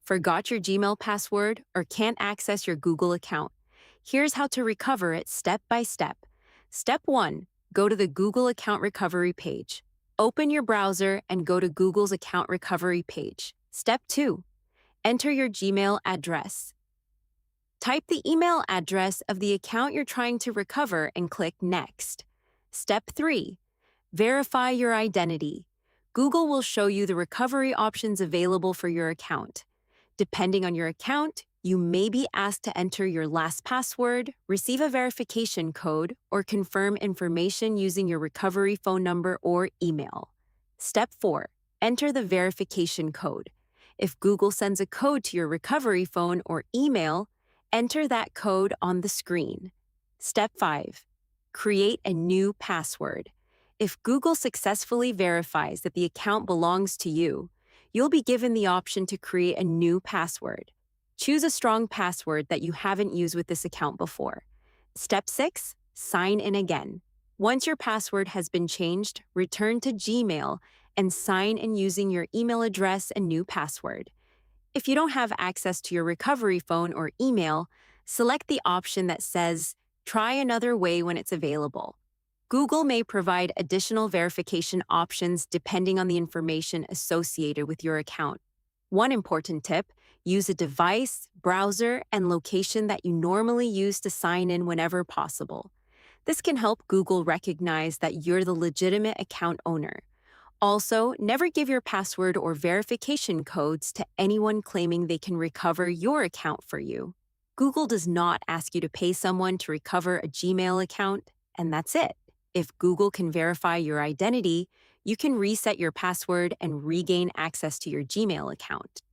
Forgot your Gmail password or can't access your Google account? Here's how to recover it step by step. Step 1. Go to the Google Account Recovery page. Open your browser and go to Google's Account Recovery page. Step 2. Enter your Gmail address. Type the email address of the account you're trying to recover and click Next. Step 3. Verify your identity. Google will show you the recovery options available for your account. Depending on your account, you may be asked to enter your last password, receive a verification code, or confirm information using your recovery phone number or email. Step 4. Enter the verification code. If Google sends a code to your recovery phone or email, enter that code on the screen. Step 5. Create a new password. If Google successfully verifies that the account belongs to you, you'll be given the option to create a new password. Choose a strong password that you haven't used with this account before. Step 6. Sign in again. Once your password has been changed, return to Gmail and sign in using your email address and new password. If you don't have access to your recovery phone or email, select the option that says, "Try another way" when it's available. Google may provide additional verification options depending on the information associated with your account. One important tip: use a device, browser, and location that you normally use to sign in whenever possible. This can help Google recognize that you're the legitimate account owner. Also, never give your password or verification codes to anyone claiming they can recover your account for you. Google does not ask you to pay someone to recover a Gmail account, and that's it. If Google can verify your identity, you can reset your password and regain access to your Gmail account.